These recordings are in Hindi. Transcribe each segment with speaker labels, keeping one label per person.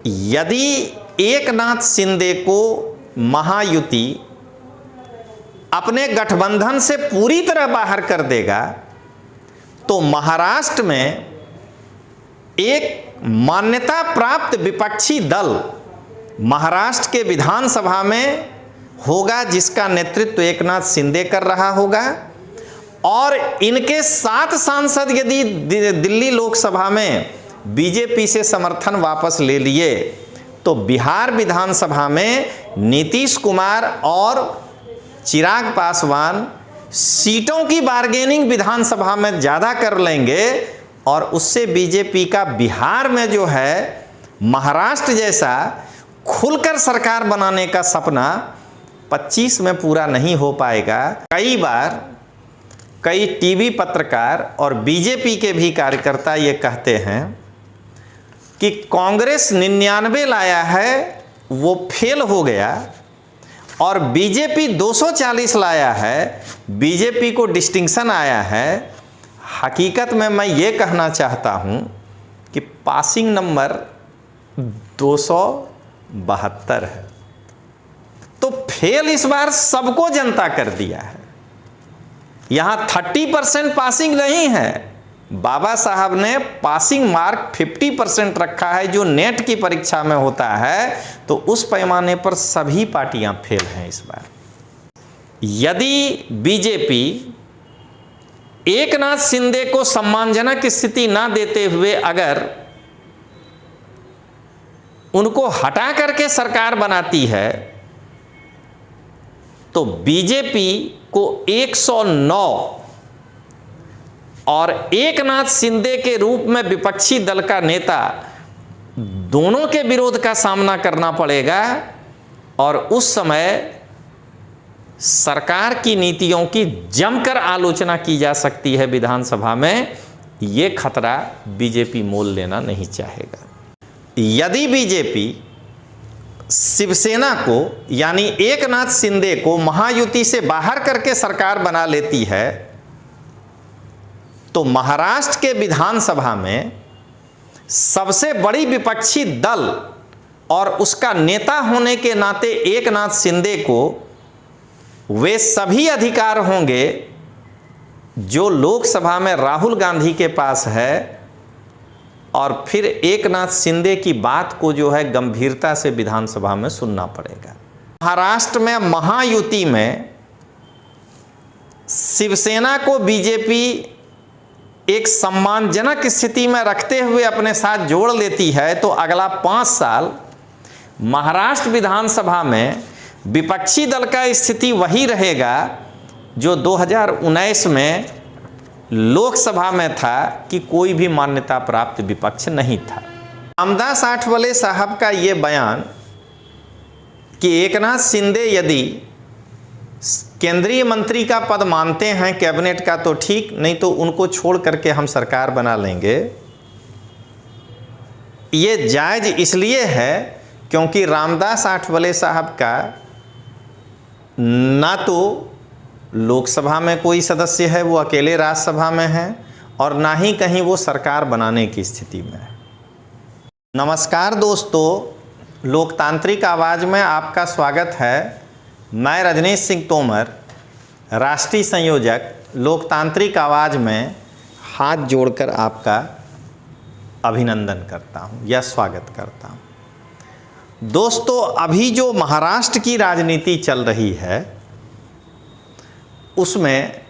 Speaker 1: यदि एकनाथ शिंदे को महायुति अपने गठबंधन से पूरी तरह बाहर कर देगा तो महाराष्ट्र में एक मान्यता प्राप्त विपक्षी दल महाराष्ट्र के विधानसभा में होगा जिसका नेतृत्व एकनाथ शिंदे कर रहा होगा, और इनके 7 सांसद यदि दिल्ली लोकसभा में बीजेपी से समर्थन वापस ले लिए तो बिहार विधानसभा में नीतीश कुमार और चिराग पासवान सीटों की बार्गेनिंग विधानसभा में ज़्यादा कर लेंगे और उससे बीजेपी का बिहार में जो है महाराष्ट्र जैसा खुलकर सरकार बनाने का सपना 25 में पूरा नहीं हो पाएगा। कई बार कई टीवी पत्रकार और बीजेपी के भी कार्यकर्ता ये कहते हैं कि कांग्रेस 99 लाया है वो फेल हो गया और बीजेपी 240 लाया है, बीजेपी को डिस्टिंक्शन आया है। हकीकत में मैं ये कहना चाहता हूँ कि पासिंग नंबर 272 है, तो फेल इस बार सबको जनता कर दिया है। यहाँ 30% पासिंग नहीं है, बाबा साहब ने पासिंग मार्क 50% रखा है जो नेट की परीक्षा में होता है, तो उस पैमाने पर सभी पार्टियां फेल हैं इस बार। यदि बीजेपी एकनाथ शिंदे को सम्मानजनक स्थिति ना देते हुए अगर उनको हटा करके सरकार बनाती है तो बीजेपी को 109 और एकनाथ शिंदे के रूप में विपक्षी दल का नेता दोनों के विरोध का सामना करना पड़ेगा और उस समय सरकार की नीतियों की जमकर आलोचना की जा सकती है विधानसभा में। ये खतरा बीजेपी मोल लेना नहीं चाहेगा। यदि बीजेपी शिवसेना को यानी एकनाथ शिंदे को महायुति से बाहर करके सरकार बना लेती है तो महाराष्ट्र के विधानसभा में सबसे बड़ी विपक्षी दल और उसका नेता होने के नाते एकनाथ शिंदे को वे सभी अधिकार होंगे जो लोकसभा में राहुल गांधी के पास है, और फिर एकनाथ शिंदे की बात को जो है गंभीरता से विधानसभा में सुनना पड़ेगा। महाराष्ट्र में महायुति में शिवसेना को बीजेपी एक सम्मानजनक स्थिति में रखते हुए अपने साथ जोड़ लेती है तो अगला 5 साल महाराष्ट्र विधानसभा में विपक्षी दल का स्थिति वही रहेगा जो 2019 में लोकसभा में था कि कोई भी मान्यता प्राप्त विपक्ष नहीं था। रामदास आठवले साहब का ये बयान कि एकनाथ शिंदे यदि केंद्रीय मंत्री का पद मानते हैं कैबिनेट का तो ठीक, नहीं तो उनको छोड़ करके हम सरकार बना लेंगे, ये जायज इसलिए है क्योंकि रामदास आठवले साहब का ना तो लोकसभा में कोई सदस्य है, वो अकेले राज्यसभा में हैं, और ना ही कहीं वो सरकार बनाने की स्थिति में है। नमस्कार दोस्तों, लोकतांत्रिक आवाज़ में आपका स्वागत है। मैं रजनीश सिंह तोमर, राष्ट्रीय संयोजक लोकतांत्रिक आवाज़ में हाथ जोड़कर आपका अभिनंदन करता हूं या स्वागत करता हूं। दोस्तों, अभी जो महाराष्ट्र की राजनीति चल रही है उसमें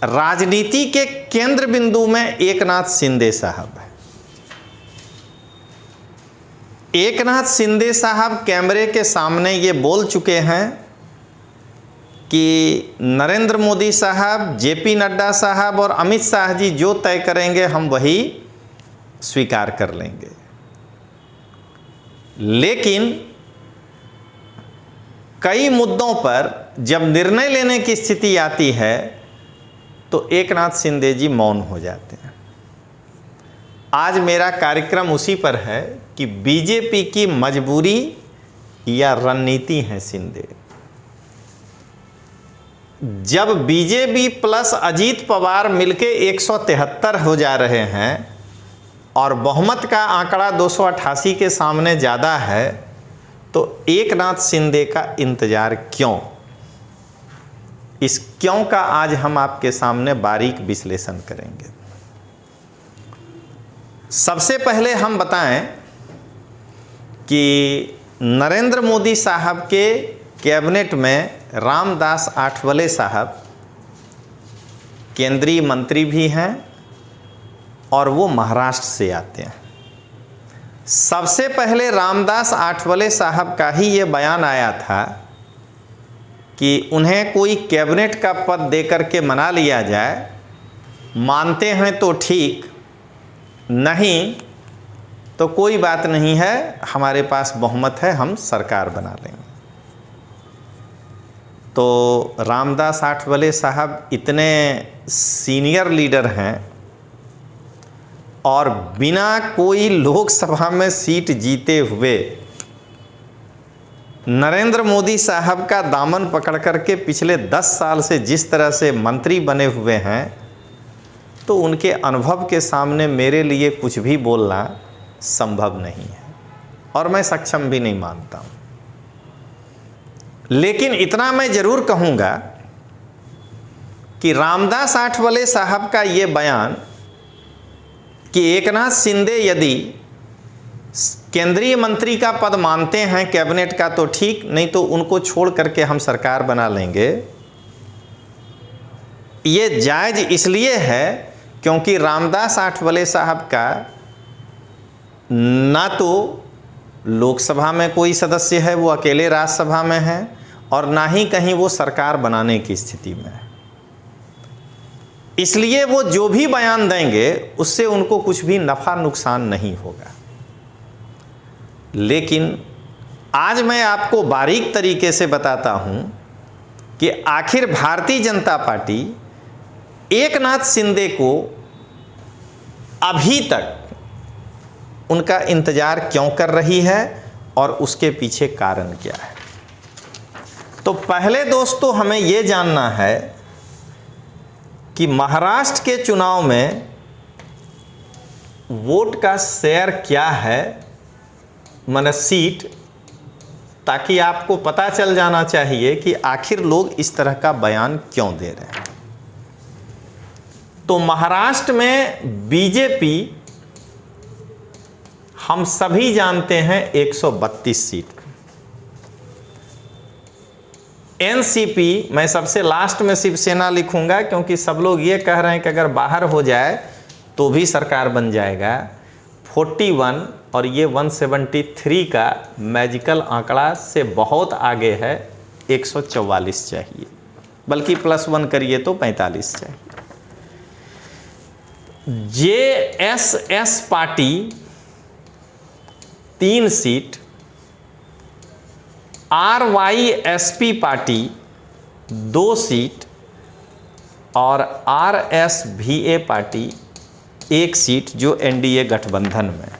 Speaker 1: राजनीति के केंद्र बिंदु में एकनाथ शिंदे साहब है। एकनाथ शिंदे साहब कैमरे के सामने ये बोल चुके हैं कि नरेंद्र मोदी साहब, जेपी नड्डा साहब और अमित शाह जी जो तय करेंगे हम वही स्वीकार कर लेंगे। लेकिन कई मुद्दों पर जब निर्णय लेने की स्थिति आती है तो एकनाथ शिंदे जी मौन हो जाते हैं। आज मेरा कार्यक्रम उसी पर है कि बीजेपी की मजबूरी या रणनीति है शिंदे। जब बीजेपी प्लस अजीत पवार मिलके 173 हो जा रहे हैं और बहुमत का आंकड़ा 288 के सामने ज़्यादा है, तो एकनाथ शिंदे का इंतजार क्यों? इस क्यों का आज हम आपके सामने बारीक विश्लेषण करेंगे। सबसे पहले हम बताएं कि नरेंद्र मोदी साहब के कैबिनेट में रामदास आठवले साहब केंद्रीय मंत्री भी हैं और वो महाराष्ट्र से आते हैं। सबसे पहले रामदास आठवले साहब का ही ये बयान आया था कि उन्हें कोई कैबिनेट का पद देकर के मना लिया जाए, मानते हैं तो ठीक, नहीं तो कोई बात नहीं है, हमारे पास बहुमत है, हम सरकार बना लेंगे। तो रामदास आठवले साहब इतने सीनियर लीडर हैं और बिना कोई लोकसभा में सीट जीते हुए नरेंद्र मोदी साहब का दामन पकड़ करके पिछले 10 साल से जिस तरह से मंत्री बने हुए हैं, तो उनके अनुभव के सामने मेरे लिए कुछ भी बोलना संभव नहीं है और मैं सक्षम भी नहीं मानता हूं। लेकिन इतना मैं जरूर कहूंगा कि रामदास आठवले साहब का ये बयान कि एकनाथ शिंदे यदि केंद्रीय मंत्री का पद मानते हैं कैबिनेट का तो ठीक, नहीं तो उनको छोड़ करके हम सरकार बना लेंगे, ये जायज इसलिए है क्योंकि रामदास आठवले साहब का ना तो लोकसभा में कोई सदस्य है, वो अकेले राज्यसभा में है, और ना ही कहीं वो सरकार बनाने की स्थिति में है। इसलिए वो जो भी बयान देंगे उससे उनको कुछ भी नफा नुकसान नहीं होगा। लेकिन आज मैं आपको बारीक तरीके से बताता हूं कि आखिर भारतीय जनता पार्टी एकनाथ शिंदे को अभी तक उनका इंतजार क्यों कर रही है और उसके पीछे कारण क्या है। तो पहले दोस्तों हमें यह जानना है कि महाराष्ट्र के चुनाव में वोट का शेयर क्या है, माने सीट, ताकि आपको पता चल जाना चाहिए कि आखिर लोग इस तरह का बयान क्यों दे रहे हैं। तो महाराष्ट्र में बीजेपी हम सभी जानते हैं 132 सीट, एनसीपी मैं सबसे लास्ट में शिवसेना लिखूंगा क्योंकि सब लोग ये कह रहे हैं कि अगर बाहर हो जाए तो भी सरकार बन जाएगा, 41 और ये 173 का मैजिकल आंकड़ा से बहुत आगे है, 144 चाहिए, बल्कि +1 करिए तो 45 चाहिए। JSS party 3 seat, RYSP party 2 seat और आरएसवीए पार्टी 1 सीट जो एनडीए गठबंधन में।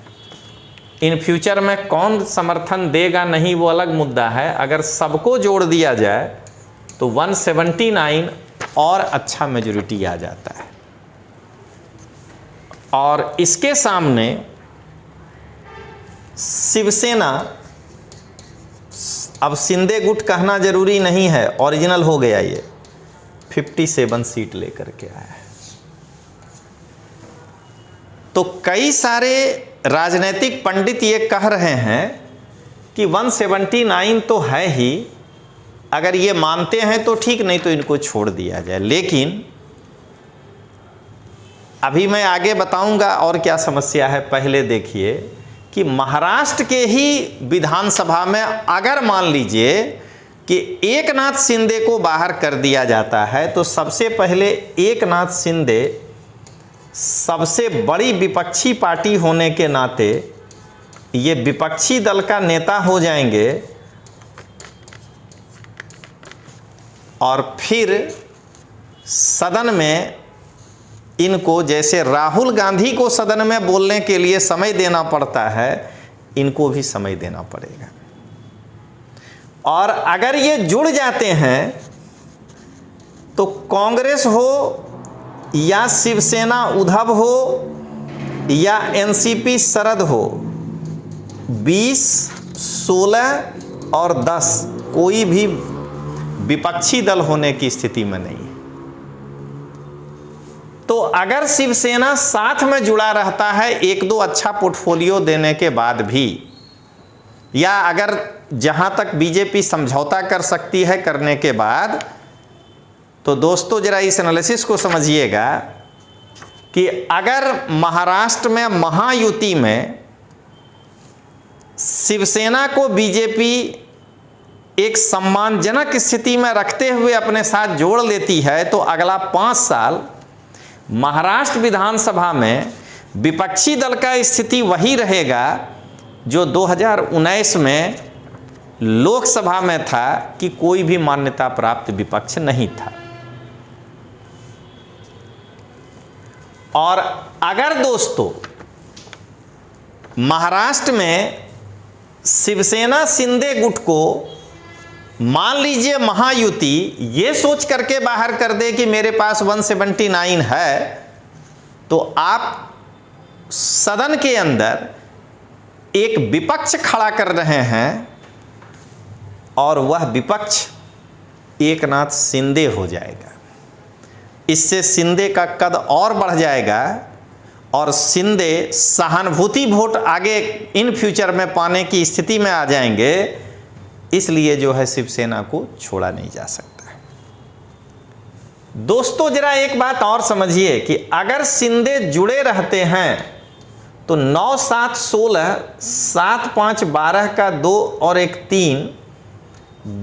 Speaker 1: इन फ्यूचर में कौन समर्थन देगा नहीं वो अलग मुद्दा है, अगर सबको जोड़ दिया जाए तो 179 और अच्छा मेजॉरिटी आ जाता है। और इसके सामने शिवसेना, अब शिंदे गुट कहना जरूरी नहीं है, ओरिजिनल हो गया, ये 57 सीट लेकर के आया है। तो कई सारे राजनीतिक पंडित ये कह रहे हैं कि 179 तो है ही, अगर ये मानते हैं तो ठीक, नहीं तो इनको छोड़ दिया जाए। लेकिन अभी मैं आगे बताऊंगा और क्या समस्या है। पहले देखिए कि महाराष्ट्र के ही विधानसभा में अगर मान लीजिए कि एकनाथ शिंदे को बाहर कर दिया जाता है, तो सबसे पहले एकनाथ शिंदे सबसे बड़ी विपक्षी पार्टी होने के नाते ये विपक्षी दल का नेता हो जाएंगे और फिर सदन में इनको, जैसे राहुल गांधी को सदन में बोलने के लिए समय देना पड़ता है, इनको भी समय देना पड़ेगा। और अगर ये जुड़ जाते हैं तो कांग्रेस हो या शिवसेना उद्धव हो या एनसीपी शरद हो, 20, 16 और 10 कोई भी विपक्षी दल होने की स्थिति में नहीं है। तो अगर शिवसेना साथ में जुड़ा रहता है एक दो अच्छा पोर्टफोलियो देने के बाद भी, या अगर जहां तक बीजेपी समझौता कर सकती है करने के बाद, तो दोस्तों जरा इस एनालिसिस को समझिएगा कि अगर महाराष्ट्र में महायुति में शिवसेना को बीजेपी एक सम्मानजनक स्थिति में रखते हुए अपने साथ जोड़ लेती है, तो अगला 5 साल महाराष्ट्र विधानसभा में विपक्षी दल का स्थिति वही रहेगा जो 2019 में लोकसभा में था कि कोई भी मान्यता प्राप्त विपक्ष नहीं था। और अगर दोस्तों महाराष्ट्र में शिवसेना शिंदे गुट को मान लीजिए महायुति ये सोच करके बाहर कर दे कि मेरे पास 179 है, तो आप सदन के अंदर एक विपक्ष खड़ा कर रहे हैं और वह विपक्ष एकनाथ शिंदे हो जाएगा। इससे शिंदे का कद और बढ़ जाएगा और शिंदे सहानुभूति वोट आगे इन फ्यूचर में पाने की स्थिति में आ जाएंगे। इसलिए जो है शिवसेना को छोड़ा नहीं जा सकता। दोस्तों जरा एक बात और समझिए कि अगर शिंदे जुड़े रहते हैं तो 9, 7, 16, 7, 5, 12 का 2 और 1 3,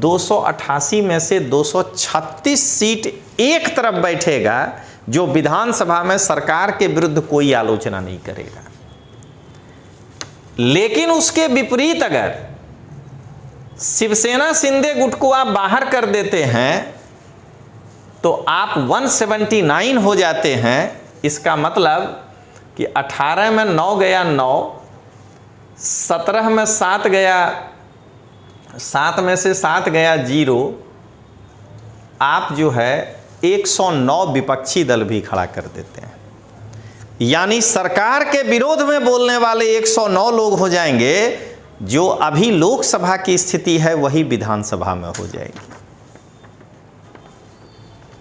Speaker 1: 288 में से 236 सीट एक तरफ बैठेगा, जो विधानसभा में सरकार के विरुद्ध कोई आलोचना नहीं करेगा। लेकिन उसके विपरीत अगर शिवसेना शिंदे गुट को आप बाहर कर देते हैं तो आप 179 हो जाते हैं। इसका मतलब कि 18 में 9 गया 9, 17 में 7 गया, 7 में से 7 गया 0, आप जो है 109 विपक्षी दल भी खड़ा कर देते हैं। यानी सरकार के विरोध में बोलने वाले 109 लोग हो जाएंगे। जो अभी लोकसभा की स्थिति है वही विधानसभा में हो जाएगी।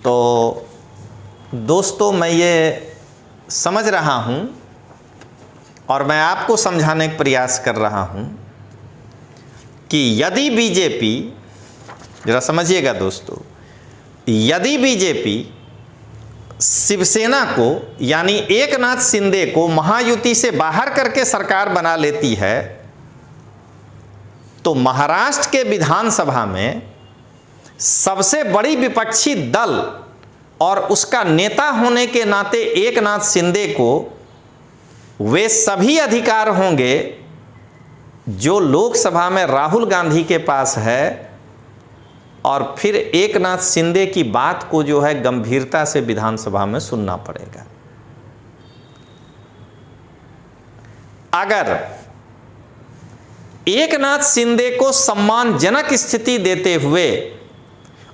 Speaker 1: तो दोस्तों मैं ये समझ रहा हूं और मैं आपको समझाने का प्रयास कर रहा हूं कि यदि बीजेपी, जरा समझिएगा दोस्तों, यदि बीजेपी शिवसेना को यानी एकनाथ शिंदे को महायुति से बाहर करके सरकार बना लेती है, तो महाराष्ट्र के विधानसभा में सबसे बड़ी विपक्षी दल और उसका नेता होने के नाते एकनाथ शिंदे को वे सभी अधिकार होंगे जो लोकसभा में राहुल गांधी के पास है। और फिर एकनाथ शिंदे की बात को जो है गंभीरता से विधानसभा में सुनना पड़ेगा। अगर एकनाथ शिंदे को सम्मानजनक स्थिति देते हुए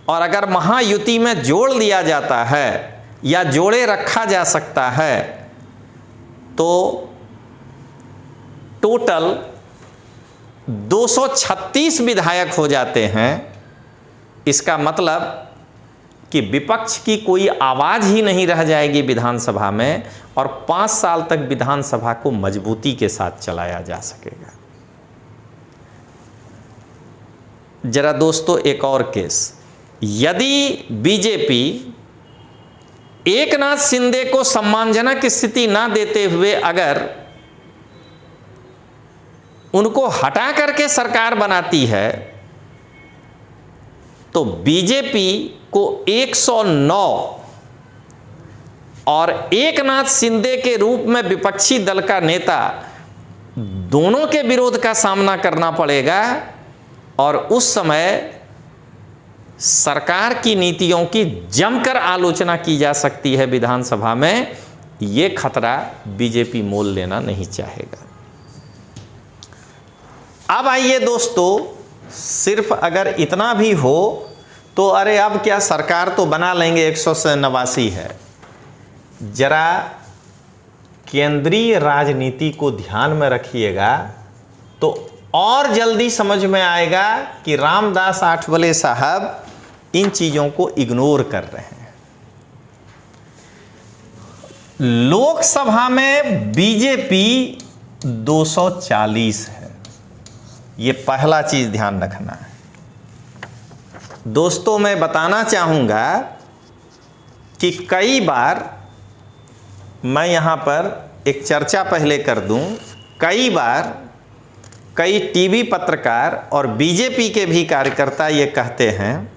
Speaker 1: और अगर महायुति में जोड़ लिया जाता है या जोड़े रखा जा सकता है, तो टोटल 236 विधायक हो जाते हैं। इसका मतलब कि विपक्ष की कोई आवाज ही नहीं रह जाएगी विधानसभा में और 5 साल तक विधानसभा को मजबूती के साथ चलाया जा सकेगा। जरा दोस्तों एक और केस, यदि बीजेपी एकनाथ शिंदे को सम्मानजनक स्थिति ना देते हुए अगर उनको हटा करके सरकार बनाती है, तो बीजेपी को 109 और एकनाथ शिंदे के रूप में विपक्षी दल का नेता दोनों के विरोध का सामना करना पड़ेगा और उस समय सरकार की नीतियों की जमकर आलोचना की जा सकती है विधानसभा में। यह खतरा बीजेपी मोल लेना नहीं चाहेगा। अब आइए दोस्तों, सिर्फ अगर इतना भी हो तो अरे अब क्या सरकार तो बना लेंगे, 189 है। जरा केंद्रीय राजनीति को ध्यान में रखिएगा तो और जल्दी समझ में आएगा कि रामदास आठवले साहब इन चीज़ों को इग्नोर कर रहे हैं। लोकसभा में बीजेपी 240 है, ये पहला चीज़ ध्यान रखना है। दोस्तों, मैं बताना चाहूँगा कि कई बार मैं यहाँ पर एक चर्चा पहले कर दूँ, कई बार कई टीवी पत्रकार और बीजेपी के भी कार्यकर्ता ये कहते हैं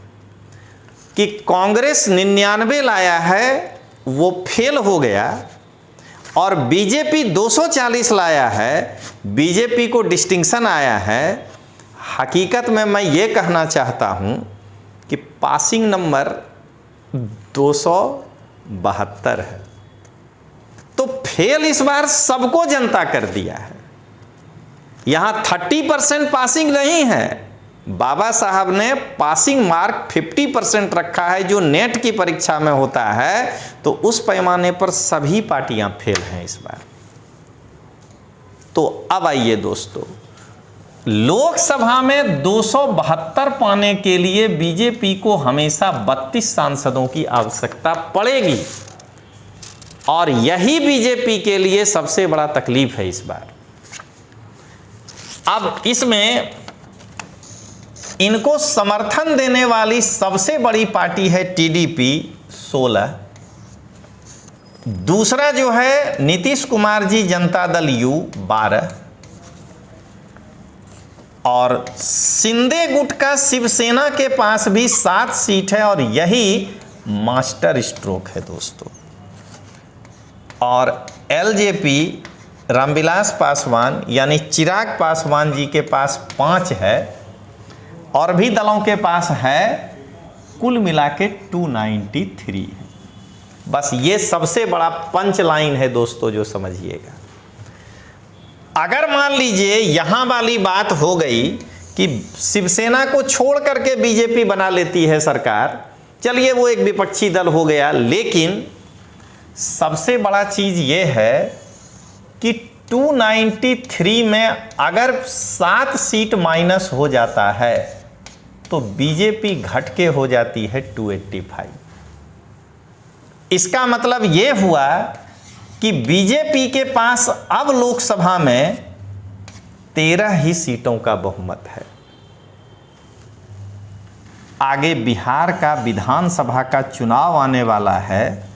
Speaker 1: कि कांग्रेस 99 लाया है, वो फेल हो गया, और बीजेपी 240 लाया है, बीजेपी को डिस्टिंक्शन आया है। हकीकत में मैं ये कहना चाहता हूँ कि पासिंग नंबर 272 है, तो फेल इस बार सबको जनता कर दिया है। यहाँ 30% पासिंग नहीं है, बाबा साहब ने पासिंग मार्क 50% रखा है, जो नेट की परीक्षा में होता है, तो उस पैमाने पर सभी पार्टियां फेल हैं इस बार। तो अब आइए दोस्तों, लोकसभा में 272 पाने के लिए बीजेपी को हमेशा 32 सांसदों की आवश्यकता पड़ेगी, और यही बीजेपी के लिए सबसे बड़ा तकलीफ है इस बार। अब इसमें इनको समर्थन देने वाली सबसे बड़ी पार्टी है टीडीपी 16, दूसरा जो है नीतीश कुमार जी जनता दल यू 12, और शिंदे गुट का शिवसेना के पास भी 7 सीट है, और यही मास्टर स्ट्रोक है दोस्तों। और एलजेपी रामविलास पासवान यानी चिराग पासवान जी के पास 5 है, और भी दलों के पास है, कुल मिला के 293 है। बस ये सबसे बड़ा पंच लाइन है दोस्तों, जो समझिएगा। अगर मान लीजिए यहां वाली बात हो गई कि शिवसेना को छोड़ करके बीजेपी बना लेती है सरकार, चलिए वो एक विपक्षी दल हो गया, लेकिन सबसे बड़ा चीज ये है कि 293 में अगर 7 सीट माइनस हो जाता है तो बीजेपी घट के हो जाती है 285। इसका मतलब ये हुआ कि बीजेपी के पास अब लोकसभा में 13 ही सीटों का बहुमत है। आगे बिहार का विधानसभा का चुनाव आने वाला है,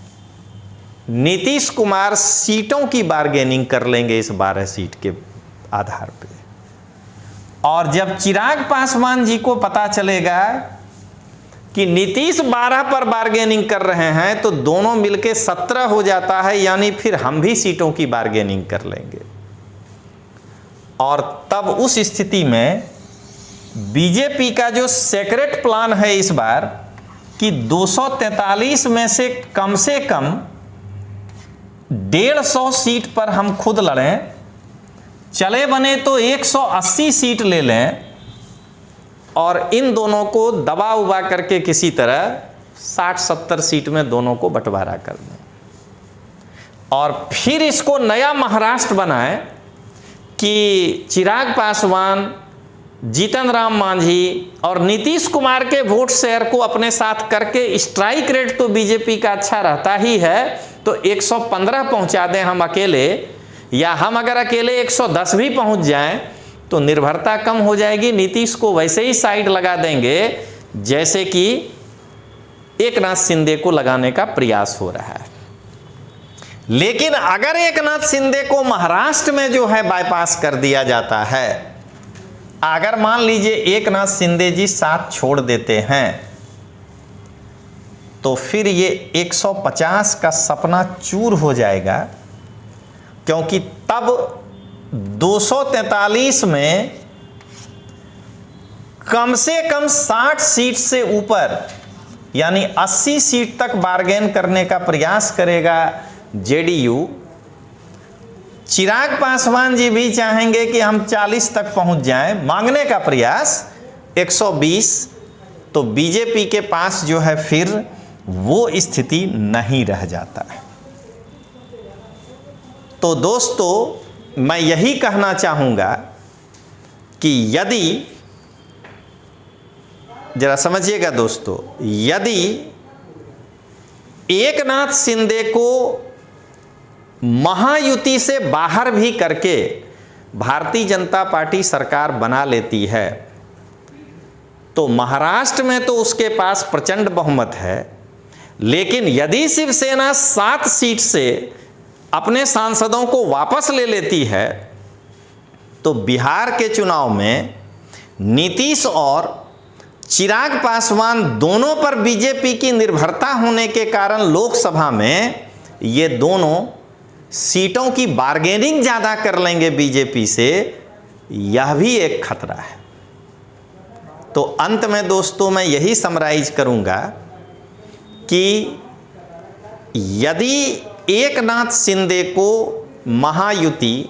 Speaker 1: नीतीश कुमार सीटों की बार्गेनिंग कर लेंगे इस 12 सीट के आधार पे, और जब चिराग पासवान जी को पता चलेगा कि नीतीश 12 पर बार्गेनिंग कर रहे हैं तो दोनों मिलके 17 हो जाता है, यानी फिर हम भी सीटों की बार्गेनिंग कर लेंगे। और तब उस स्थिति में बीजेपी का जो सीक्रेट प्लान है इस बार कि 243 में से कम 150 सीट पर हम खुद लड़ें, चले बने तो 180 सीट ले लें, और इन दोनों को दबा उबा करके किसी तरह 60-70 सीट में दोनों को बंटवारा कर दें, और फिर इसको नया महाराष्ट्र बनाएं कि चिराग पासवान, जीतन राम मांझी और नीतीश कुमार के वोट शेयर को अपने साथ करके स्ट्राइक रेट तो बीजेपी का अच्छा रहता ही है, तो 115 पहुंचा दें हम अकेले, या हम अगर अकेले 110 भी पहुंच जाएं तो निर्भरता कम हो जाएगी। नीतीश को वैसे ही साइड लगा देंगे जैसे कि एकनाथ शिंदे को लगाने का प्रयास हो रहा है। लेकिन अगर एकनाथ शिंदे को महाराष्ट्र में जो है बाईपास कर दिया जाता है, अगर मान लीजिए एकनाथ शिंदे जी साथ छोड़ देते हैं, तो फिर ये 150 का सपना चूर हो जाएगा, क्योंकि तब 243 में कम से कम 60 सीट से ऊपर यानी 80 सीट तक बार्गेन करने का प्रयास करेगा जेडीयू। चिराग पासवान जी भी चाहेंगे कि हम 40 तक पहुंच जाएं, मांगने का प्रयास 120, तो बीजेपी के पास जो है फिर वो स्थिति नहीं रह जाता है। तो दोस्तों मैं यही कहना चाहूँगा कि यदि, जरा समझिएगा दोस्तों, यदि एकनाथ शिंदे को महायुति से बाहर भी करके भारतीय जनता पार्टी सरकार बना लेती है तो महाराष्ट्र में तो उसके पास प्रचंड बहुमत है, लेकिन यदि शिवसेना 7 सीट से अपने सांसदों को वापस ले लेती है तो बिहार के चुनाव में नीतीश और चिराग पासवान दोनों पर बीजेपी की निर्भरता होने के कारण लोकसभा में ये दोनों सीटों की बार्गेनिंग ज़्यादा कर लेंगे बीजेपी से, यह भी एक खतरा है। तो अंत में दोस्तों मैं यही समराइज करूंगा कि यदि एकनाथ शिंदे को महायुति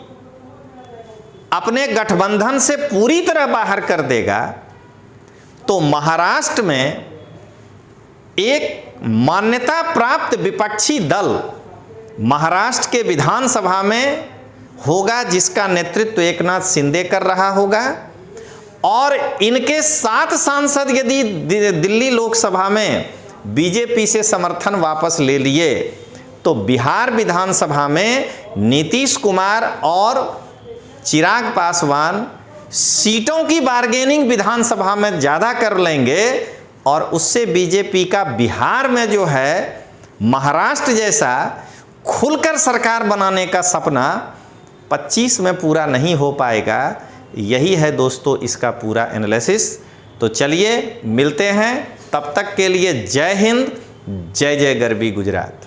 Speaker 1: अपने गठबंधन से पूरी तरह बाहर कर देगा तो महाराष्ट्र में एक मान्यता प्राप्त विपक्षी दल महाराष्ट्र के विधानसभा में होगा जिसका नेतृत्व एकनाथ शिंदे कर रहा होगा, और इनके 7 सांसद यदि दिल्ली लोकसभा में बीजेपी से समर्थन वापस ले लिए तो बिहार विधानसभा में नीतीश कुमार और चिराग पासवान सीटों की बार्गेनिंग विधानसभा में ज़्यादा कर लेंगे और उससे बीजेपी का बिहार में जो है महाराष्ट्र जैसा खुलकर सरकार बनाने का सपना 25 में पूरा नहीं हो पाएगा। यही है दोस्तों इसका पूरा एनालिसिस। तो चलिए मिलते हैं, तब तक के लिए जय हिंद, जय जय गरवी गुजरात।